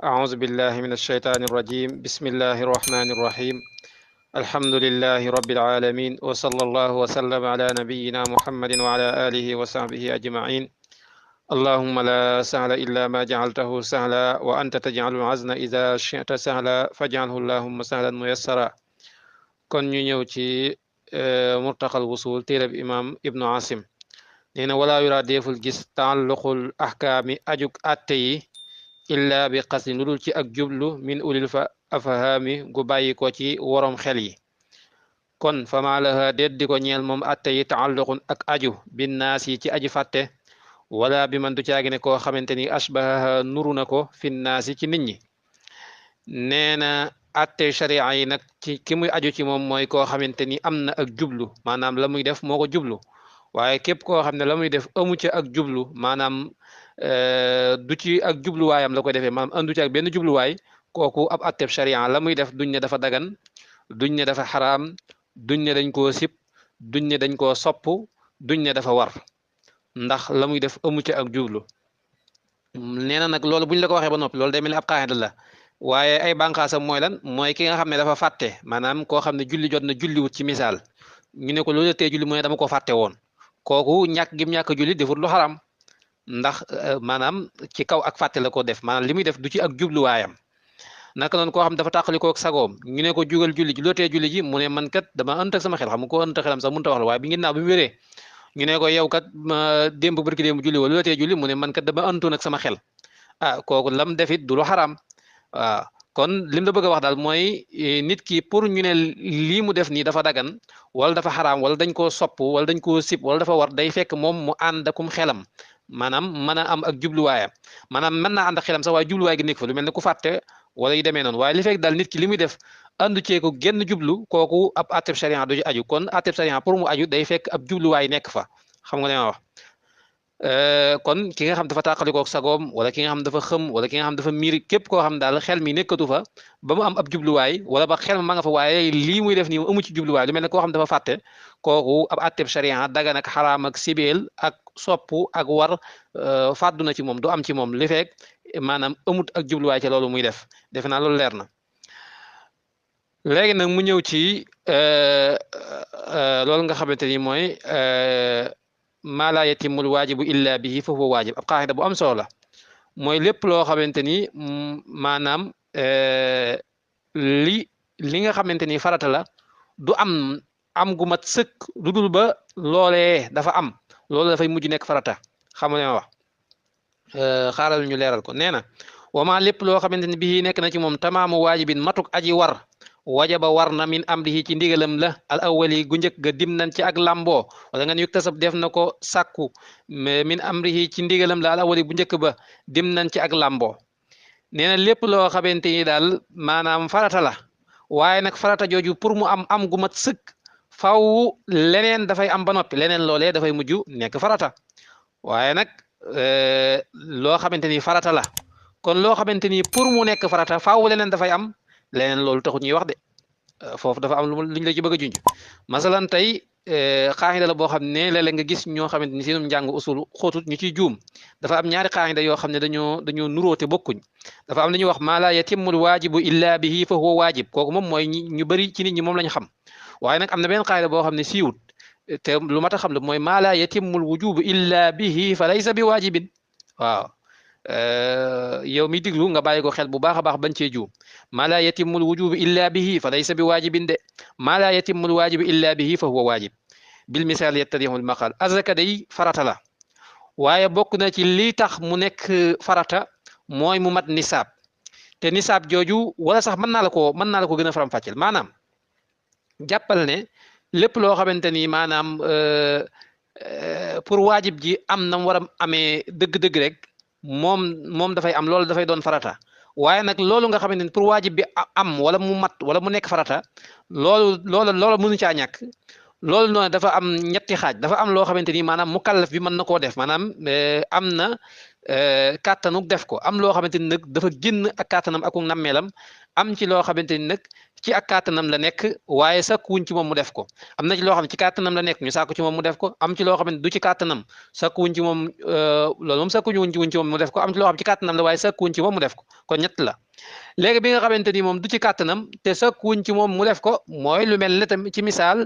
أعوذ بالله من الشيطان الرجيم بسم الله الرحمن الرحيم الحمد لله رب العالمين وصلى الله وسلم على نبينا محمد وعلى آله وصحبه أجمعين اللهم لا سهل إلا ما جعلته سهلا وأنت تجعل الحزن إذا شئت سهلا فاجعله اللهم سهلا ميسرا kon ñu ñëw ci murtaqal wusul téereb imam ibnu asim nee na walaa yuraa deeful gis taalluqul ahkaami ajuk atte yi illa bi qasdi lu dul ci ak jublu min ulil fa afhaami gu bàyyi ko ci worom xel yi kon fama laha déet di ko ñeel moom atte yi taalluqun ak aju binnaas yi ci aji fàtte wala bi man du caagi ne koo xamante ni ashbaha nuru na ko finnaas yi ci nit ñi nee na atte sharia yi nag ci ki muy aju ci moom mooy koo xamante ni am na ak jublu maanaam la muy def moo ko jublu waaye képp koo xam ne la muy def amu ca ak jublu maanaam du ci ak jubluwaayam la koy defee maanaam andu ci ak benn jubluwaay kooku ab atteb sharia la muy def duñ ne dafa dagan duñ ne dafa xaraam duñ ne dañ koo sib duñ ne dañ koo sopp duñ ne dafa war ndax la muy def amu ca ak jublu nee na nag loolu buñ la ko waxee ba noppi loolu day mel ni ab qaida la waaye ay bànqaasam mooy lan mooy ki nga xam ne dafa fàtte maanaam koo xam ne julli jot na julliwut ci misaal ñu ne ko loolu tee julli mu ne dama ko fàtte woon kooku ñàkk gim ñàkk julli defut lu xaram ndax maanaam ci kaw ak fàtte la ko def maanaam li muy def du ci ak jubluwaayam naka noonu koo xam dafa tàqalikoo ak sagoom ñu ne ko jugal julli ji loo tee julli ji mu ne man kat dama ënt ak sama xel xam nga ko ënt xelam sax mënut a wax la waaye bi ngi naaw bi mu wéree ñu ne ko yow kat démb barki démb julli wala loo tee julli mu ne man kat dama ëntoon ak sama xel ah kooku lam defit du lu xaram waaw kon lim la bëgg a wax daal mooy nit ki pour ñu ne lii mu def nii dafa dagan wala dafa xaraam wala dañ koo sopp wala dañ koo sib wala dafa war day fekk moom mu ànd akum xelam maanaam mën a am ak jubluwaayam maanaam mën naa ànd ak xelam sax waaye jubluwaay gi nekk fa lu mel ne ku fàtte wala yu demee noonu waaye li fekk daal nit ki li muy def àndu ceeku genn jublu kooku ab atteb sharia du ci aju kon atteb sharia pour mu aju day fekk ab jubluwaay nekk fa xam nga li ma wax kon ki nga xam dafa tàqalikook sagoom wala ki nga xam dafa xëm wala ki nga xam dafa miir képp koo xam daal xel mi nekkatu fa ba mu am ab jubluwaay wala ba xel ma nga fa waaye lii muy def nii amu ci jubluwaay lu mel ne koo xam dafa fàtte kooku ab atteb sharia dagan ak xaraam ak sibeel ak soppu ak war fàddu na ci moom du am ci moom li fekk maanaam amut ak jubluwaay ci loolu muy def defe naa loolu leer na léegi nag mu ñëw ci loolu nga xamante ni mooy maa laa yatimul waajibu illa bihi fa huwa waajib ab qaacida bu am solo la mooy lépp loo xamante ni maanaam li nga xamante ni farata la du am gu mat sëkk lu dul ba loolee dafa am loolu dafay mujj nekk farata xam nga li ma wax xaaral ñu leeral ko nee na wama lépp loo xamante ni bii nekk na ci moom tamaamu waajibin matuk aji war wajaba war na min amrihi ci ndigalam la al awwali gu njëkk ga dim nañ ci ak lamboo wala nga yuktasab def na ko sàkku min amrihi ci ndigalam la al awwali bu njëkk ba dim nañ ci ak lamboo nee na lépp loo xamante ni daal maanaam farata la waaye nag farata jooju pour mu am gu mat sëkk faw leneen dafay am ba noppi leneen loolee dafay mujj nekk farata waaye nag loo xamante ni farata la kon loo xamante ni pour mu nekk farata faw leneen dafay am leneen loolu taxut ñuy wax de foofu dafa am luñ la ci bëgg a junj masalan tey xaaxida la boo xam ne léeg-léeg nga gis ñoo xamante ni seenum njàng usul xóotut ñu ciy juum dafa am ñaari xaaxida yoo xam ne dañoo nuróote bokkuñ dafa am lu ñuy wax maa laa yatimmul waajibu illa bihi fa huwa waajib kooku moom mooy ñu bëri ci nit ñi moom lañ xam waaye nag am na benn xaaxida boo xam ne siiwut te lu mat a xam la mooy maa laa yatimmul wujubu illa bihi fa laysa bi waajibin waaw yow mi diglu nga bàyyi ko xel bu baax a baax bañ cee juum maa laa yatimul wujubu illa bihi fa laysa bi waajibin de maa laa yatimul waajibu illa bihi fa huwa waajib bil misaal yattadihul maqal azaka day farata la waaye bokk na ci lii tax mu nekk farata mooy mu mat nisaab te nisaab jooju wala sax mën naa la ko gën a faram-fàcceel maanaam jàppal ne lépp loo xamante ni maanaam pour waajib ji am na mu war a amee dëgg-dëgg rek moom dafay am loolu dafay doon farata waaye nag loolu nga xamante ni pour waajib bi am wala mu mat wala mu nekk farata loolu mënu caa ñàkk loolu noonu dafa am ñetti xaaj dafa am loo xamante ni maanaam mukallaf bi mën na koo def maanaam am na kàttanu def ko am loo xamante ni nag dafa génn ak kàttanam ak nammeelam am ci loo xamante ni nag ci ak kàttanam la nekk waaye sakkuwuñ ci moom mu def ko am na ci loo xam ne ci kàttanam la nekk ñu sàkku ci moom mu def ko am ci loo xam ne du ci kàttanam sakkuwuñ ci moom loolu moom sakkuwuñ ci moom mu def ko am ci loo xam ci kàttanam la waaye sakkuwuñ ci moom mu def ko kon ñett la léegi bi nga xamante ni moom du ci kàttanam te sakkuwuñ ci moom mu def ko mooy lu mel ne tam ci misaal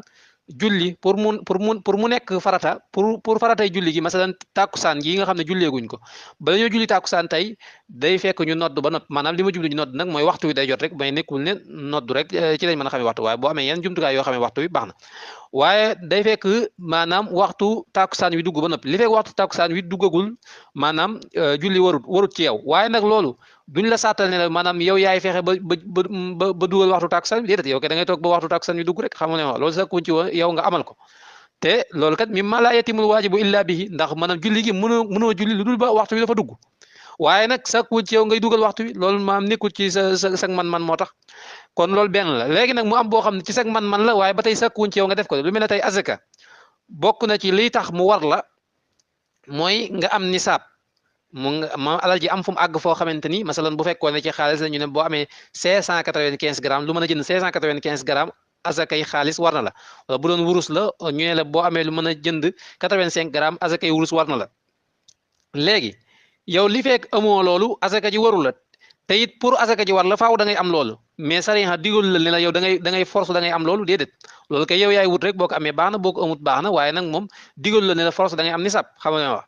julli pour mu nekk farata pour faratay julli gi masalan tàkkusaan gi nga xam ne julleeguñ ko ba dañoo julli tàkkusaan tey day fekk ñu nodd ba nopp maanaam li ma jublu ñu nodd nag mooy waxtu wi day jot rek may nekkul ne nodd rek ci lañ mën a xamee waxtu waaye boo amee yenn jumtukaay yoo xamee waxtu wi baax na waaye day fekk maanaam waxtu tàkkusaan wi dugg ba noppi li fekk waxtu tàkkusaan wi duggagul maanaam julli warut ci yow waaye nag loolu duñ la sàttal ne la maanaam yow yaay fexe ba dugal waxtu tàkkusaan wi déedéet yow kay da ngay toog ba waxtu tàkkusaan wi dugg rek xam nga ne loolu sax kuñ ci yow nga amal ko te loolu kat mimma laa yatimul waajibu illa bihi ndax maanaam julli gi mënoo julli lu dul ba waxtu wi dafa dugg waaye nag sakkuwul ci yow ngay dugal waxtu wi loolu maam nekkul ci sa man-man moo tax kon loolu benn la léegi nag mu am boo xam ne ci sa man-man la waaye ba tey sakkuwuñ ci yow nga def ko lu mel ne tey azaka bokk na ci liy tax mu war la mooy nga am nisaab ma alal ji am fu mu àgg foo xamante ni masalan bu fekkoon ne ci xaalis la ñu ne boo amee 595 grammes lu mën a jënd 595 grammes azakay xaalis war na la wala bu doon wurus la ñu ne la boo amee lu mën a jënd 85 grammes azakay wurus war na la léegi yow li fekk amoo loolu azaka ji waru la te it pour azaka ji war la faaw da ngay am loolu mais sariya digal la ne la yow da ngay force da ngay am loolu déedéet loolu kay yow yaay wut rek boo ko amee baax na boo ko amut baax na waaye nag moom digal la ne la force da ngay am nisab xam nga wax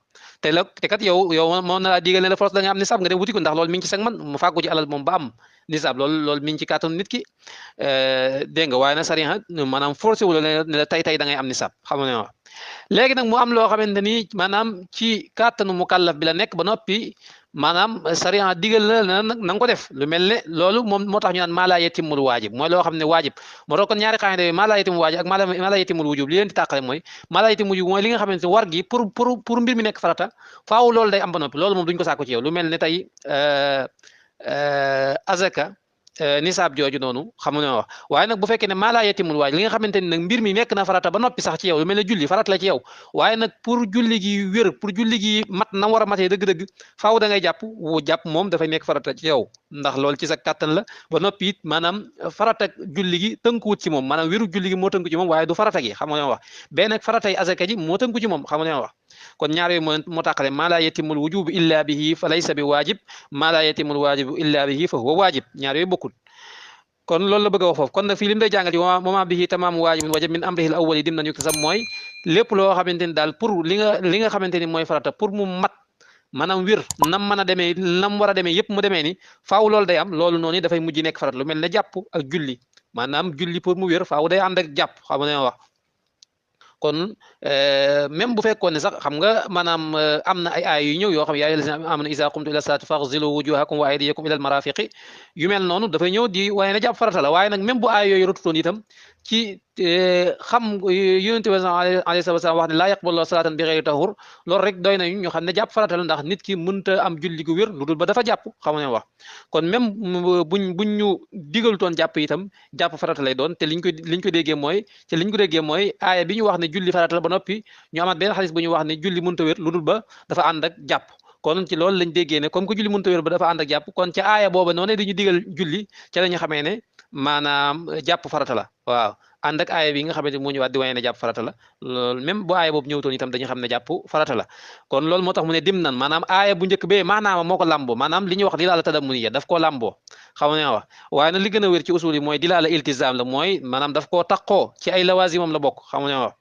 te kat yow moo na laa digal ne la force da ngay am nisab nga dem wuti ko ndax loolu mi ngi ci sag man mu fàggu ci alal moom ba am nisab loolu mi ngi ci kàttanu nit ki dégg nga waaye nag sariya maanaam forcé wu la ne la tey da ngay am nisab xam nga wax léegi nag mu am loo xamante ni maanaam ci kàttanu mukallaf bi la nekk ba noppi maanaam sariya digal la na nga ko def lu mel ne loolu moom moo tax ñu naan maa laa yetimul waajib mooy loo xam ne waajib moo tax kon ñaari xaayande yooyu maa laa yetimul waajib ak maa laa yetimul wujub li leen di tàqale mooy maa laa yetimul wujub mooy li nga xamante ne war gi pour mbir mi nekk farata faaw loolu day am ba noppi loolu moom duñ ko sàkku ci yow lu mel ne tey azaka nisaab jooju noonu xam nga wax waaye nag bu fekkee ne maa laa yetimul waaj li nga xamante ni nag mbir mi nekk na farata ba noppi sax ci yow lu mel ne julli farata la ci yow waaye nag pour julli gi wér pour julli gi mat na war a matee dëgg-dëgg faaw da ngay jàpp moom dafay nekk farata ci yow ndax loolu ci sa kàttan la ba noppi it maanaam farata julli gi tënkuwut ci moom maanaam wéru julli gi moo tënku ci moom waaye du farata gi xam nga wax benn nag faratay azaka ji moo tënku ci moom xam nga wax kon ñaar yooyu moo tàqale maa laa yetimul wujubu illa bihi fa laysa bi waajib maa laa yetimul waajibu illa bihi fa huwa waajib ñaar yooyu bokkul kon loolu la bëgg a wax foofu kon nag fii li mu lay jàngal ci moma bihi tamaamu waajibin wajab min amrihi al awwali dim nañu ko sam mooy lépp loo xamante ni daal pour li nga xamante ni mooy farata pour mu mat maanaam wér nam mën a demee nam war a demee yëpp mu demee ni faaw loolu day am loolu noonu dafay mujj nekk farata lu mel ne jàpp ak julli maanaam julli pour mu wér faaw day ànd ak jàpp xam nga wax kon même bu fekkoon ne sax xam nga maanaam am na ay aay yu ñëw yoo xam yaa ayyuhal lazina amanu izaa qumtum ila salaati faghsilu wujuhakum wa aydiyakum ila al marafiqi yu mel noonu dafay ñëw di waaye na jàpp farata la waaye nag même bu aay yooyu rotutoon itam ci xam yonent bi alayhi salaam wax ne laa yaqbalu salaatan bi ghayri tahur loolu rek doy nañu ñu xam ne jàpp farata la ndax nit ki mënta am julli gu wér lu dul ba dafa jàpp xam nga wax kon même buñ ñu digalutoon jàpp itam jàpp farata lay doon te liñ ko déggee mooy aaya bi ñu wax ne julli farata la ba noppi ñu amaat benn xadis bu ñu wax ne julli mënta wér lu dul ba dafa ànd ak jàpp kon ci loolu lañ déggee ne comme que julli mënta wér ba dafa ànd ak jàpp kon ca aaya booba noonu di ñu digal julli ca la ñu xamee ne maanaam jàpp farata la waaw ànd ak aaya bi nga xamante moo ñëwaat di wane ne jàpp farata la loolu même bu aaya boobu ñëwtoon itam dañu xam ne jàpp farata la kon loolu moo tax mu ne dim nan maanaam aaya bu njëkk bee maanaam moo ko làmboo maanaam li ñuy wax dilaala tadammuniya daf koo làmboo xam nga wax waaye nag li gën a wér ci usul yi mooy dilaala iltizam la mooy maanaam daf koo taqoo ci ay lawaasimam la bokk xam nga wax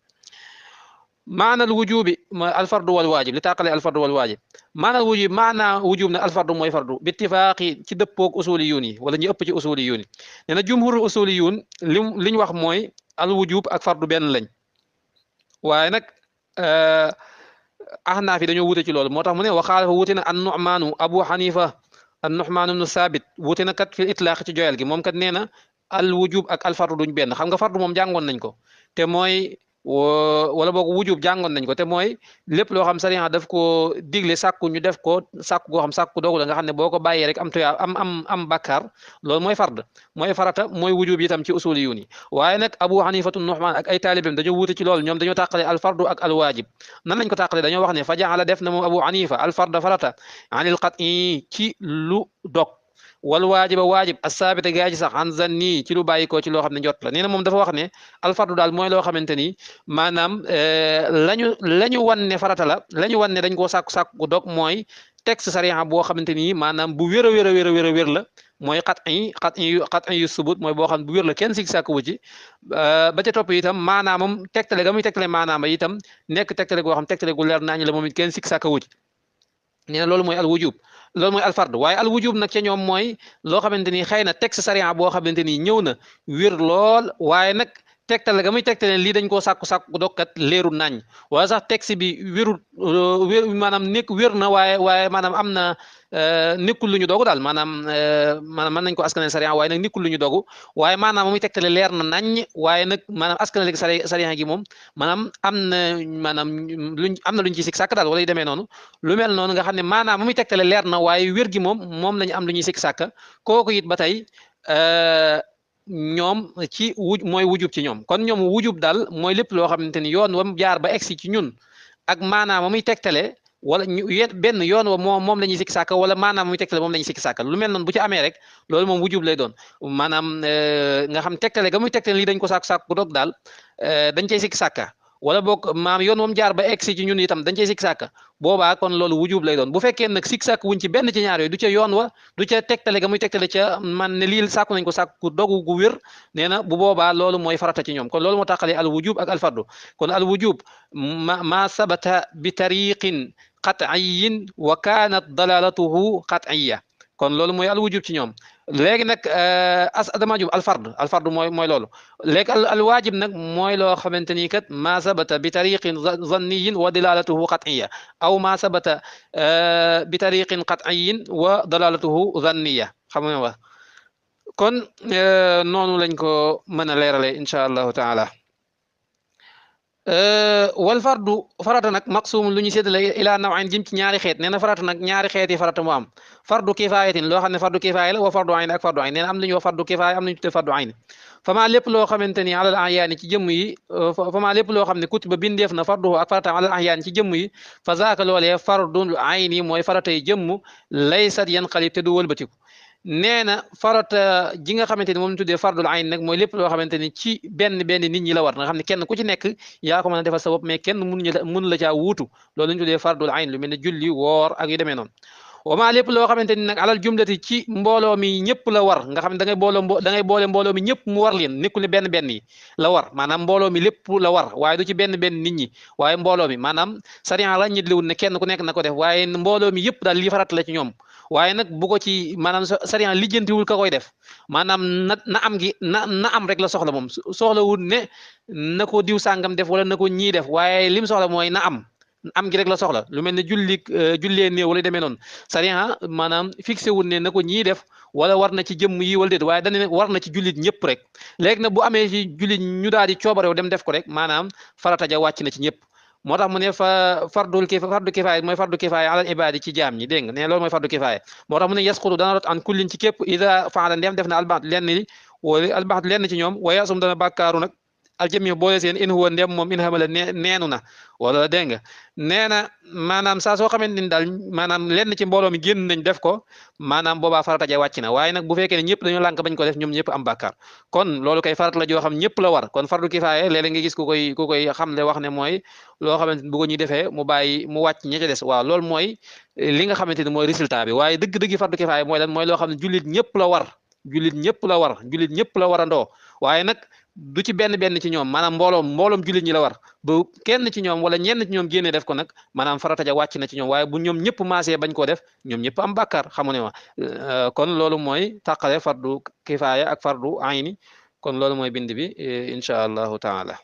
maana al wujubi mooy alfardu wal waajib li tàqale alfardu wal waajib maana al wujub maana wujub nag alfardu mooy fardu bi ittifaaqi ci dëppoog usuliyuun yi wala ñu ëpp ci usuliyuun yi nee na jumhurul usuliyuun li ñu wax mooy al wujub ak fardu benn lañ waaye nag ahnaaf yi dañoo wute ci loolu moo tax mu ne waxaalafa wute na an nu'maanu abu xanifa an nu'maanu ibnu saabit wute na kat fil itlaaq ci joyal gi moom kat nee na al wujub ak al fardu duñ benn xam nga fardu moom jàngoon nañ ko te mooy wala boog wujub jàngoon nañ ko te mooy lépp loo xam sariya daf ko digle sàkku ñu def ko sàkku goo xam sàkku doogu la nga xam ne boo ko bàyyee rek am tuyaa am bàkkaar loolu mooy fard mooy farata mooy wujub itam ci usuli yu ni waaye nag Abu Hanifatu Nuhman ak ay taalibam dañoo wuute ci loolu ñoom dañoo tàqale al fardu ak al waajib nan lañ ko tàqale dañoo wax ne fa jaala def na moom Abu Hanifa al farda farata anil qat'i ci lu dog wal waajiba waajib assaabita gaa ji sax an zanni ci lu bàyyi ko ci loo xam ne njot la nee na moom dafa wax ne alfardu daal mooy loo xamante ni maanaam la ñu wan ne farata la ñu wan ne dañ koo sàkku dog mooy texte sariya boo xamante ni maanaam bu wér a wér a wér a wér a wér la mooy xat yu subut mooy boo xam ne bu wér la kenn sig sàkku wu ci ba ca topp itam maanaamam tegtale ga muy tegtale maanaam itam nekk tegtale goo xam tegtale gu leer naañu la moom it kenn sig sàkku wu ci nee na loolu mooy al wujub loolu mooy al fard waaye al wujub nag ca ñoom mooy loo xamante ni xëy na texte sariya boo xamante ni ñëw na wér lool waaye nag tegtale ga muy tegtale lii dañ koo sàkku dokkat leerul nañ wala sax texte bi wérul wér maanaam nekk wér na waaye maanaam am na nekkul lu ñu dogu daal maanaam mën nañ ko askanale sariya waaye nag nekkul lu ñu dogu waaye maanaam muy tegtale leer na nañ waaye nag maanaam askanale sariya gi moom maanaam am na luñ ci sik sàkk daal wala yu demee noonu lu mel noonu nga xam ne maanaam muy tegtale leer na waaye wér gi moom lañu am lu ñuy sik sàkk kooku it ba tey ñoom ci mooy wujub ci ñoom kon ñoom wujub daal mooy lépp loo xamante ni yoon wam jaar ba egsi ci ñun ak maanaam muy tegtale wala benn yoon wa moom la ñuy sikki sàkka wala maanaam muy tegtale moom la ñuy sikki sàkka lu mel noonu bu ci amee rek loolu moom wujub lay doon maanaam nga xam tegtale ga muy tegtale lii dañ ko sàkku doog daal dañ cay sikki sàkka wala boog maam yoon moom jaar ba egsi ci ñun itam dañ cay sikki sàkka boobaa kon loolu wujub lay doon bu fekkee nag sikki sàkk wuñ ci benn ci ñaar yooyu du ca yoon wa du ca tegtale ga muy tegtale ca man ne lii sàkku nañ ko sàkku dogu gu wér nee na bu boobaa loolu mooy farata ci ñoom kon loolu moo tàqalee al wujub ak al fardu kon al wujub ma sabata bi tariqin qat'iyyin wa kanat dalalatuhu qat'iyya kon loolu mooy al wujub ci ñoom léegi nag dama jub al fard mooy loolu léegi al waajib nag mooy loo xamante ni kat ma sabata bi tariqin zanniyin wa dalalatuhu qat'iyya aw ma sabata bi tariqin qat'iyyin wa dalalatuhu zanniya xam nga wax kon noonu lañ ko mën a leerale incha allahu taala wal farata nag maqsum lu ñu séddale ila nawain jëm ci ñaari xeet nee na farata nag ñaari xeeti farata mu am fardu kifayatin loo xam ne fardu kifaya la wa fardu ayn ak fardu ayn nee na am nañu wax fardu kifaya am nañu tudde fardu ayn fama lépp loo xamante ni alal ahyaani ci jëmm yi fama lépp loo xam ne kutiba bindeef na farduhu ak farataam alal ahyaani ci jëmm yi fa zaaka loolee fardul ayni mooy faratay jëmm laysat yanqalib te du wëlbatiku nee na farata ji nga xamante ni moom la tuddee fardul ayn nag mooy lépp loo xamante ni ci benn nit ñi la war nga xam ne kenn ku ci nekk yaa ko mën a defal sa bopp mais kenn mënu la caa wuutu loolu la ñu tuddee fardul ayn lu mel ne julli woor ak yu demee noonu wama lépp loo xamante ni nag alal jumlati ci mbooloo mi ñëpp la war nga xam ne da ngay boole mbooloo mi ñëpp mu war leen nekkul ne benn yi la war maanaam mbooloo mi lépp la war waaye du ci benn nit ñi waaye mbooloo mi maanaam sariya la ñitliwul ne kenn ku nekk na ko def waaye mbooloo mi yëpp daal lii farat la ci ñoom waaye nag bu ko ci maanaam sariya lijjantiwul ka koy def maanaam na am gi na am rek la soxla moom soxlawul ne na ko diw sàngam def wala na ko ñii def waaye lim soxla mooy na am gi rek la soxla lu mel ne jullee néew wala demee noonu sariya maanaam fixé wul ne na ko ñii def wala war na ci jëmm yi wala déet waaye dañ ne war na ci jullit ñëpp rek léegi nag bu amee ci jullit ñu daal di coobarew dem def ko rek maanaam farata ja wàcc na ci ñëpp moo tax mu ne fardu kifaaya mooy fardu kifaaya alal ibaadi ci jaam ñi dégg nga ne loolu mooy fardu kifaaya moo tax mu ne yasqutu dana rot an kullin ci képp ida faala ndem def na albaxtu lenn ci ñoom wa yasum dana bàkkaaru nag aljami boole seen in huwa ndem moom in xamala neenu na wala dégg nga nee na maanaam saa soo xamante ni daal maanaam lenn ci mbooloo mi génn nañ def ko maanaam boobaa farata ja wàcc na waaye nag bu fekkee ne ñëpp dañoo lànk bañ ko def ñoom ñëpp am bàkkaar kon loolu kay farata la joo xam ñëpp la war kon fardu kifaaya léeg-léeg nga gis ku koy xamle wax ne mooy loo xamante ni bu ko ñuy defee mu wàcc ña ca des waaw loolu mooy li nga xamante ni mooy résultat bi waaye dëgg-dëgg fardu kifaaya mooy lan mooy loo xam ne jullit ñëpp la war jullit ñëpp la warandoo waaye nag du ci benn ci ñoom maanaam mbooloom jullit ñi la war bu kenn ci ñoom wala ñenn ci ñoom génnee def ko nag maanaam farata ja wàcc na ci ñoom waaye bu ñoom ñëpp maasee bañ koo def ñoom ñëpp am bàkkaar xamu ne ma kon loolu mooy tàqale fardu kifaaya ak fardu ayni kon loolu mooy bind bi incha allahu taala